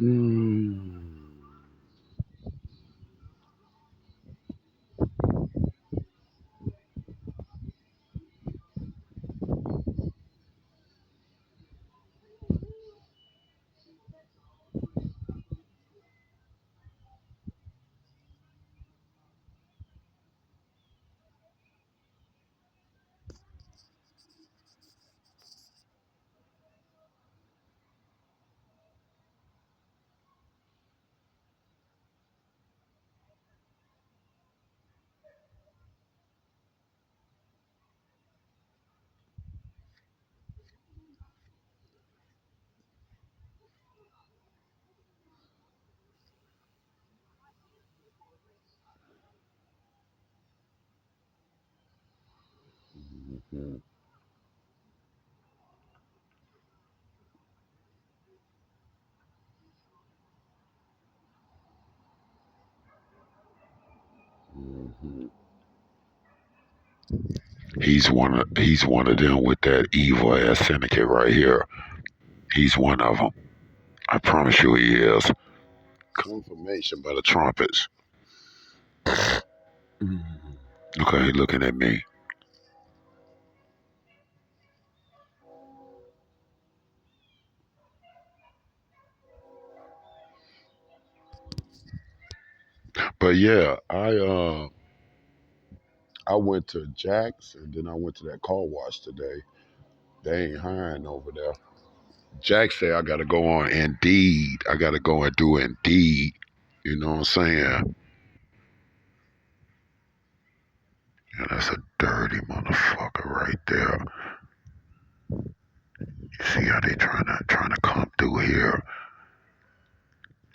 Mm. Mhm. Mhm. He's one of them with that evil ass syndicate right here. He's one of them. I promise you he is. Confirmation by the trumpets. Mhm. Okay, looking at me. But yeah, I went to Jack's and then I went to that car wash today. They ain't hiring over there. Jack said I gotta go on Indeed. I gotta go and do Indeed. You know what I'm saying? Yeah, that's a dirty motherfucker right there. You see how they trying to come through here?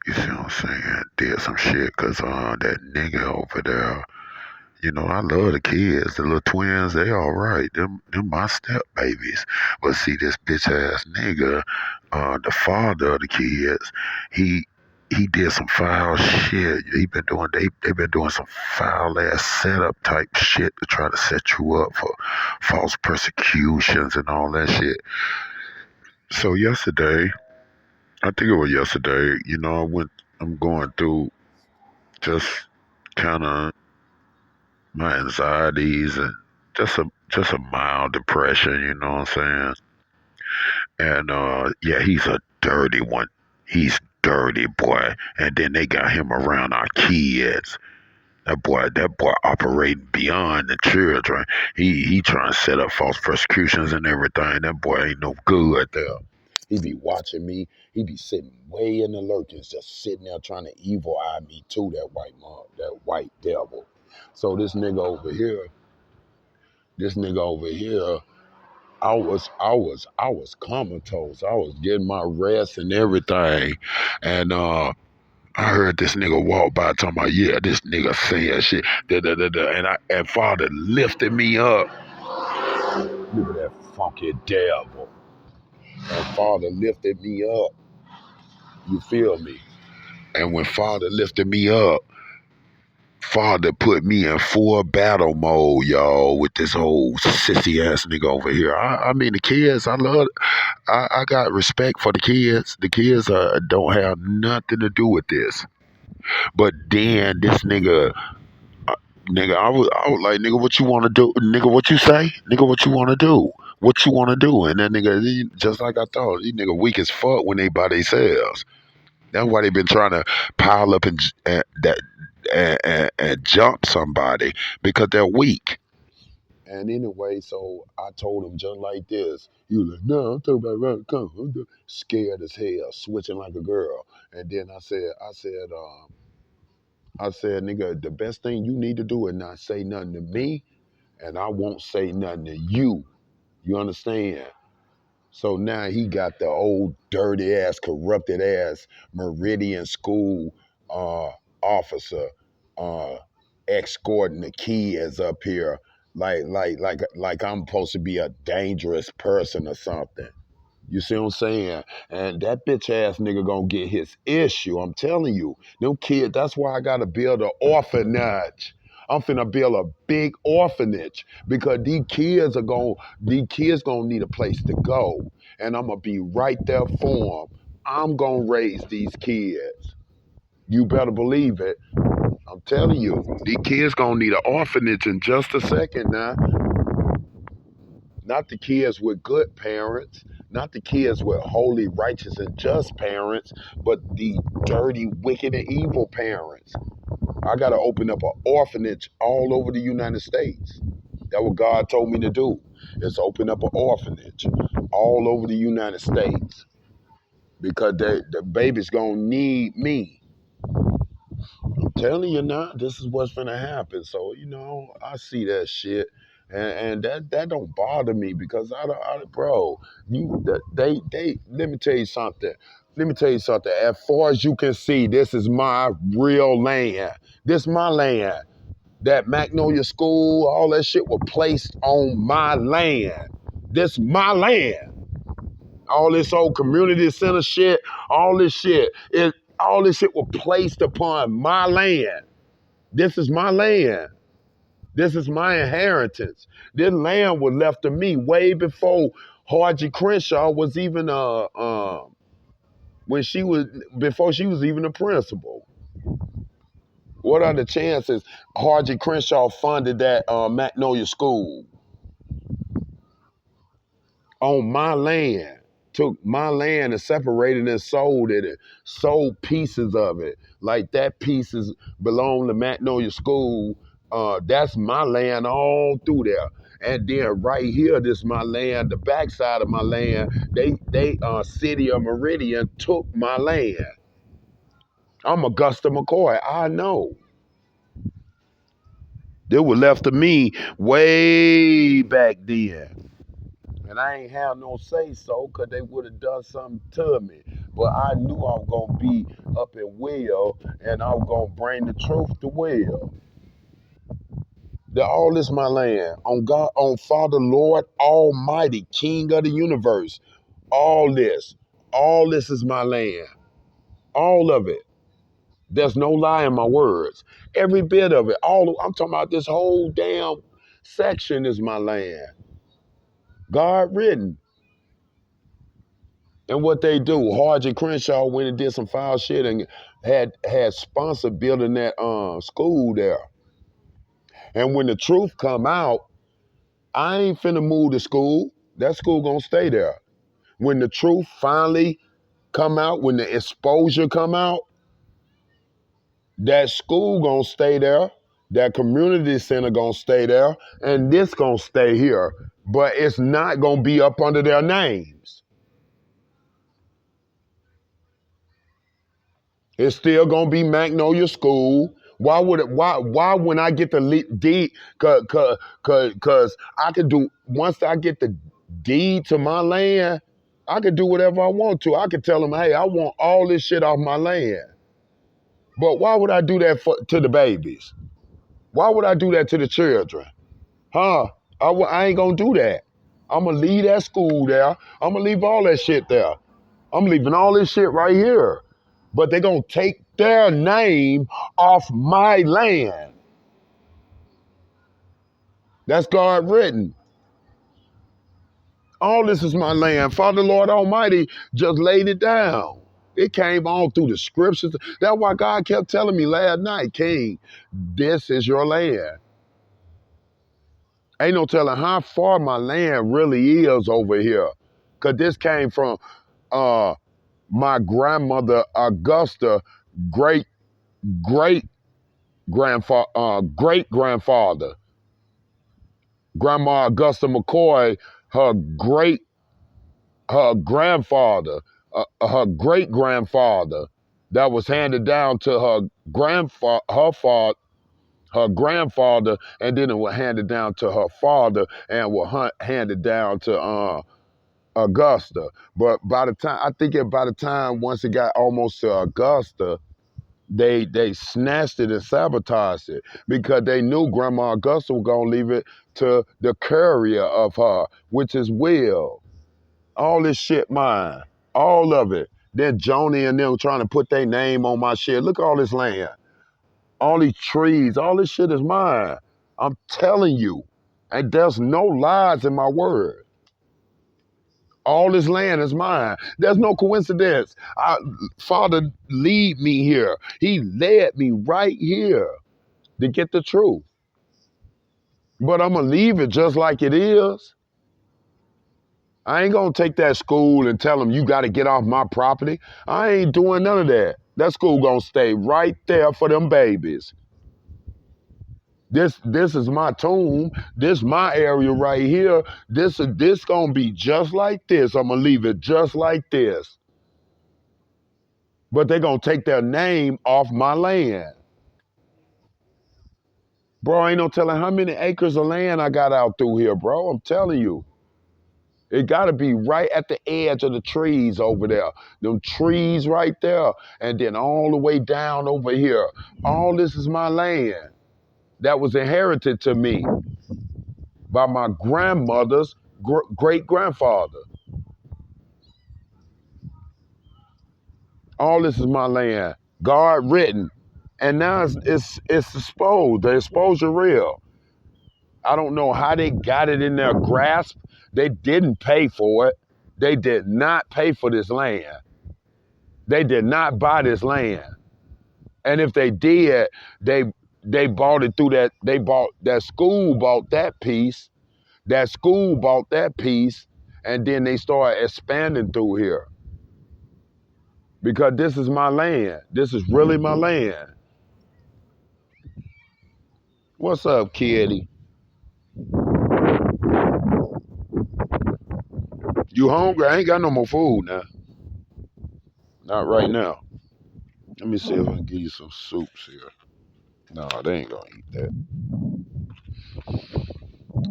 You see what I'm saying? Did some shit cause that nigga over there. You know, I love the kids, the little twins. They all right. Them my step babies. But see, this bitch ass nigga, the father of the kids, he he did some foul shit. They been doing some foul ass setup type shit to try to set you up for false persecutions and all that shit. So yesterday, I think it was yesterday. You know, I'm going through just kind of my anxieties and just a mild depression, you know what I'm saying? And yeah, he's a dirty one. He's dirty boy. And then they got him around our kids. That boy operating beyond the children. He trying to set up false persecutions and everything. That boy ain't no good there. He be watching me. He be sitting way in the lurkings, just sitting there trying to evil eye me too. That white mom, that white devil. So this nigga over here, I was comatose. I was getting my rest and everything, and I heard this nigga walk by talking about, yeah, this nigga saying shit, da da da da, and father lifted me up. Look at that funky devil. And father lifted me up. You feel me? And when father lifted me up, father put me in full battle mode, y'all, with this old sissy ass nigga over here. I mean, the kids, I got respect for the kids. The kids don't have nothing to do with this. But then this nigga, I was like, nigga, what you want to do? Nigga, what you say? Nigga, what you want to do? What you want to do? And that nigga, just like I thought, these nigga weak as fuck when they by themselves. That's why they been trying to pile up and jump somebody because they're weak. And anyway, so I told him just like this. He was like, no, I'm talking about around the corner. Scared as hell, switching like a girl. And then I said, nigga, the best thing you need to do is not say nothing to me, and I won't say nothing to you. You understand? So now he got the old dirty ass, corrupted ass Meridian School uh, officer uh, escorting the kids up here like I'm supposed to be a dangerous person or something. You see what I'm saying? And that bitch ass nigga gonna get his issue. I'm telling you. Them kids, that's why I gotta build an orphanage. I'm finna build a big orphanage because these kids gonna need a place to go. And I'm gonna be right there for them. I'm gonna raise these kids. You better believe it. I'm telling you, these kids gonna need an orphanage in just a second now. Not the kids with good parents, not the kids with holy, righteous, and just parents, but the dirty, wicked, and evil parents. I gotta open up an orphanage all over the United States. That's what God told me to do. Is open up an orphanage all over the United States because the baby's gonna need me. I'm telling you now, this is what's gonna happen. So I see that shit, and that don't bother me because bro, they. Let me tell you something. Let me tell you something. As far as you can see, this is my real land. This is my land. That Magnolia School, all that shit was placed on my land. This my land. All this old community center shit, all this shit, all this shit was placed upon my land. This is my land. This is my inheritance. This land was left to me way before Hargie Crenshaw was even when she was before she was even a principal. What are the chances Hargie Crenshaw funded that Magnolia School on my land? Took my land and separated and sold it and sold pieces of it. Like that pieces belong to Magnolia School. That's my land all through there. And then right here, this is my land, the backside of my land, they City of Meridian took my land. I'm Augusta McCoy. I know. They were left to me way back then. And I ain't have no say so because they would have done something to me. But I knew I was going to be up in Will and I was going to bring the truth to Will. That all this my land. On God, on Father, Lord Almighty, King of the universe. All this. All this is my land. All of it. There's no lie in my words. Every bit of it. I'm talking about this whole damn section is my land. God written. And what they do, Hargie Crenshaw went and did some foul shit and had sponsored building that school there. And when the truth come out, I ain't finna move the school. That school gonna stay there. When the truth finally come out, when the exposure come out, that school gonna stay there. That community center gonna stay there, and this gonna stay here. But it's not gonna be up under their names. It's still gonna be Magnolia School. Why would it? Why when I get the deed? Cause I could do once I get the deed to my land, I could do whatever I want to. I could tell them, hey, I want all this shit off my land. But why would I do that to the babies? Why would I do that to the children? Huh? I ain't gonna do that. I'm gonna leave that school there. I'm gonna leave all that shit there. I'm leaving all this shit right here. But they're going to take their name off my land. That's God written. All this is my land. Father, Lord Almighty just laid it down. It came on through the scriptures. That's why God kept telling me last night, King, this is your land. Ain't no telling how far my land really is over here. Because this came from my grandmother, Augusta, great, great great grandfather, Grandma Augusta McCoy, her great, her grandfather, her great grandfather, that was handed down to her grandfather, her grandfather, and then it was handed down to her father, and was handed down to Augusta. But by the time by the time once it got almost to Augusta, they snatched it and sabotaged it because they knew Grandma Augusta was gonna leave it to the courier of her, which is Will. All this shit mine. All of it. Then Joni and them trying to put their name on my shit. Look at all this land. All these trees. All this shit is mine. I'm telling you. And there's no lies in my word. All this land is mine. There's no coincidence. Father, lead me here. He led me right here to get the truth. But I'm going to leave it just like it is. I ain't going to take that school and tell them you got to get off my property. I ain't doing none of that. That school going to stay right there for them babies. This is my tomb. This my area right here. This going to be just like this. I'm going to leave it just like this. But they're going to take their name off my land. Bro, ain't no telling how many acres of land I got out through here, bro. I'm telling you. It got to be right at the edge of the trees over there. Them trees right there. And then all the way down over here. All this is my land that was inherited to me by my grandmother's great-grandfather. All this is my land. God written. And now it's exposed. The exposure real. I don't know how they got it in their grasp. They didn't pay for it. They did not pay for this land. They did not buy this land. And if they did, they bought it through that. They bought that school bought that piece. That school bought that piece, and then they started expanding through here. Because this is my land. This is really my land. What's up, kitty? You hungry? I ain't got no more food now. Not right now. Let me see if I can give you some soups here. No, they ain't gonna eat that.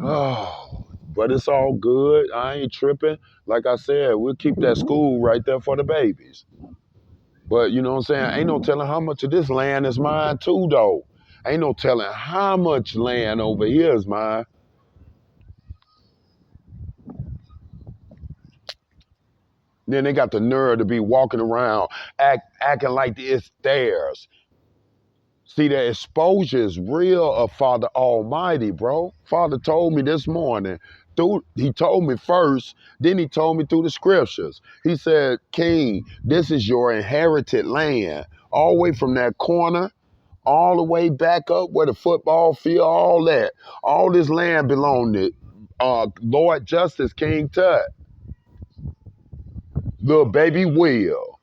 Oh, but it's all good. I ain't tripping. Like I said, we'll keep that school right there for the babies. But you know what I'm saying? Ain't no telling how much of this land is mine too, though. Ain't no telling how much land over here is mine. Then they got the nerve to be walking around acting like it's theirs. See, the exposure is real of Father Almighty, bro. Father told me this morning. He told me first, then he told me through the scriptures. He said, King, this is your inherited land. All the way from that corner, all the way back up where the football field, all that. All this land belonged to Lord Justice King Tut. Little baby Will.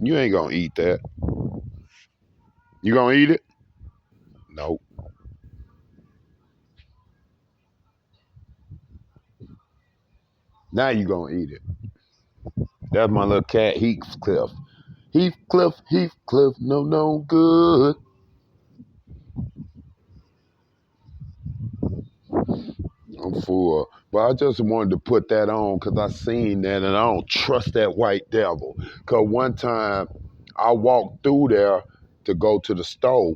You ain't gonna eat that. You gonna eat it? Nope. Now you gonna eat it. That's my little cat, Heathcliff. Heathcliff, no good. I'm full. But I just wanted to put that on because I seen that and I don't trust that white devil. Because one time I walked through there to go to the store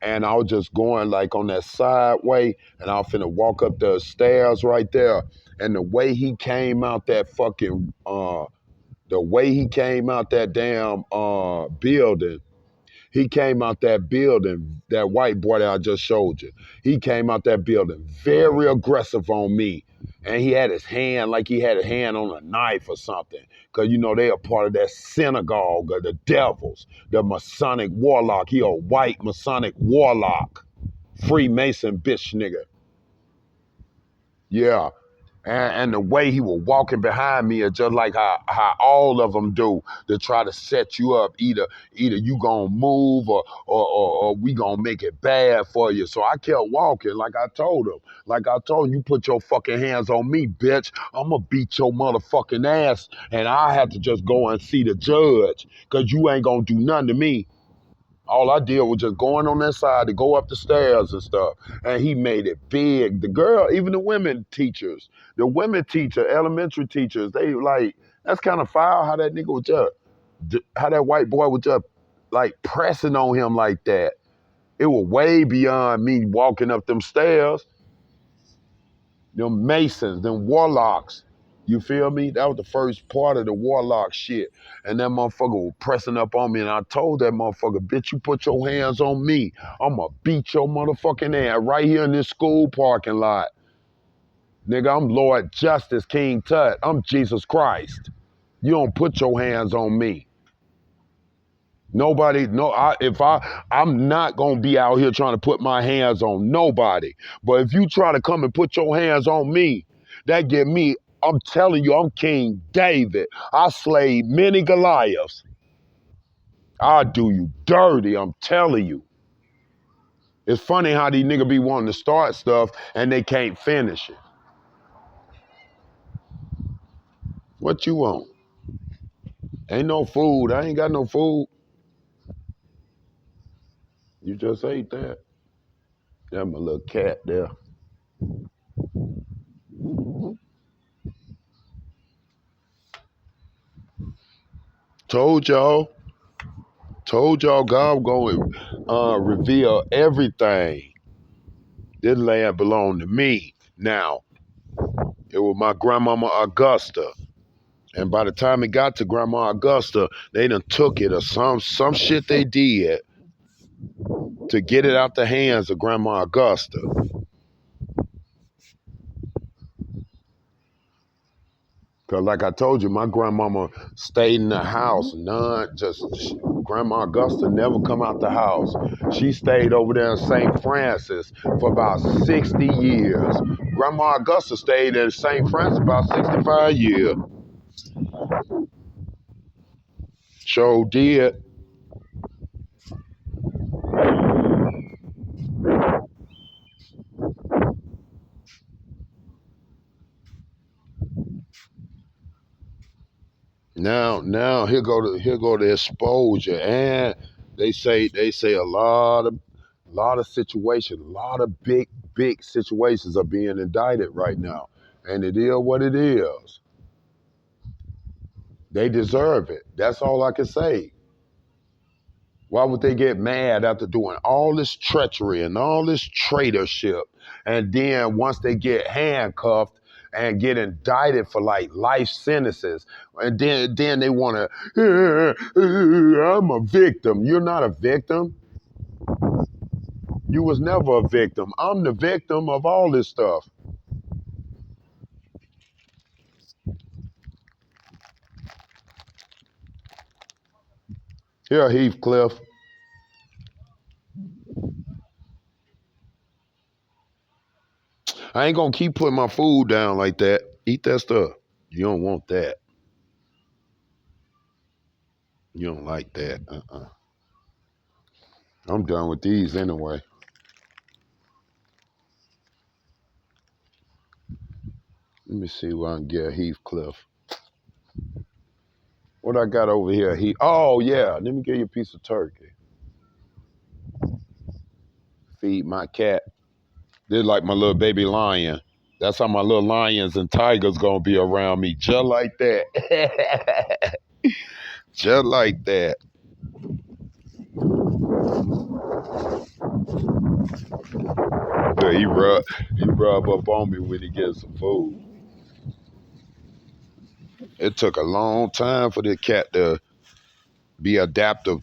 and I was just going like on that side way and I was finna walk up the stairs right there. And the way he came out that fucking, the way he came out that damn building, he came out that building, that white boy that I just showed you. He came out that building very aggressive on me. And he had his hand like he had a hand on a knife or something. Because, you know, they are part of that synagogue of the devils, the Masonic warlock. He a white Masonic warlock. Freemason bitch nigga. Yeah. And the way he was walking behind me is just like how all of them do to try to set you up. Either you gonna move or we gonna make it bad for you. So I kept walking like I told him. Like I told him, you put your fucking hands on me, bitch. I'm gonna beat your motherfucking ass. And I had to just go and see the judge because you ain't gonna do nothing to me. All I did was just going on that side to go up the stairs and stuff. And he made it big. The girl, even the women teachers, elementary teachers, they like, that's kind of foul how that nigga was just, how that white boy was just like pressing on him like that. It was way beyond me walking up them stairs. Them Masons, them warlocks. You feel me? That was the first part of the warlock shit. And that motherfucker was pressing up on me. And I told that motherfucker, bitch, you put your hands on me. I'ma beat your motherfucking ass right here in this school parking lot. Nigga, I'm Lord Justice King Tut. I'm Jesus Christ. You don't put your hands on me. Nobody, no, I'm not gonna be out here trying to put my hands on nobody. But if you try to come and put your hands on me, that get me, I'm telling you, I'm King David. I slayed many Goliaths. I'll do you dirty, I'm telling you. It's funny how these niggas be wanting to start stuff and they can't finish it. What you want? Ain't no food. I ain't got no food. You just ate that. That's my little cat there. Told y'all God going to reveal everything. This land belonged to me. Now, it was my grandmama Augusta. And by the time it got to Grandma Augusta, they done took it or some shit they did to get it out the hands of Grandma Augusta. Cause like I told you, my grandmama stayed in the house. Grandma Augusta never come out the house. She stayed over there in St. Francis for about 60 years. Grandma Augusta stayed in St. Francis about 65 years. Sure did. Now here go the exposure, and they say a lot of situations, a lot of big situations are being indicted right now, and it is what it is. They deserve it. That's all I can say. Why would they get mad after doing all this treachery and all this traitorship, and then once they get handcuffed and get indicted for like life sentences, and then they want to, I'm a victim. You're not a victim. You was never a victim. I'm the victim of all this stuff. Here, Heathcliff. I ain't gonna keep putting my food down like that. Eat that stuff. You don't want that. You don't like that. I'm done with these anyway. Let me see what I can get Heathcliff. What I got over here? Oh yeah, let me get you a piece of turkey. Feed my cat. They're like my little baby lion. That's how my little lions and tigers gonna be around me, just like that. Just like that. Look, he rub up on me when he gets some food. It took a long time for the cat to be adaptable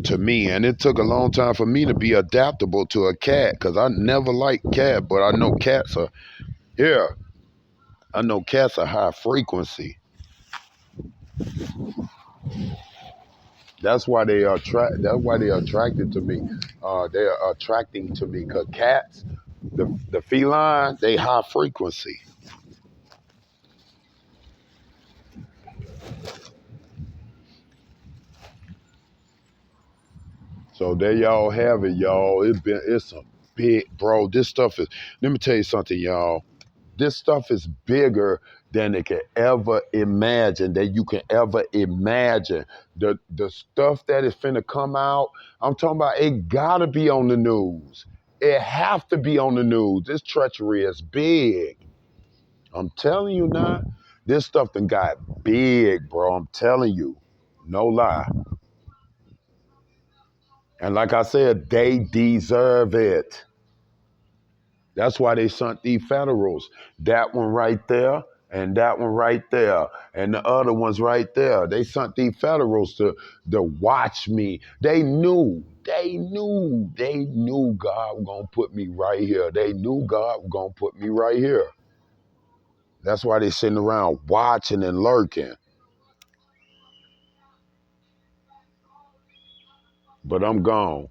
to me, and it took a long time for me to be adaptable to a cat, because I never liked cat, but I know cats are here. I know cats are high frequency. That's why they are attracted to me. They are attracting to me because cats, the feline, they high frequency. So there y'all have it, y'all. It's some big, bro. This stuff is. Let me tell you something, y'all. This stuff is bigger than it can ever imagine. That you can ever imagine. The stuff that is finna come out. I'm talking about. It gotta be on the news. It have to be on the news. This treachery is big. I'm telling you now. This stuff done got big, bro. I'm telling you. No lie. And like I said, they deserve it. That's why they sent these federals. That one right there, and that one right there, and the other ones right there. They sent these federals to watch me. They knew God was gonna put me right here. They knew God was gonna put me right here. That's why they sitting around watching and lurking. But I'm gone.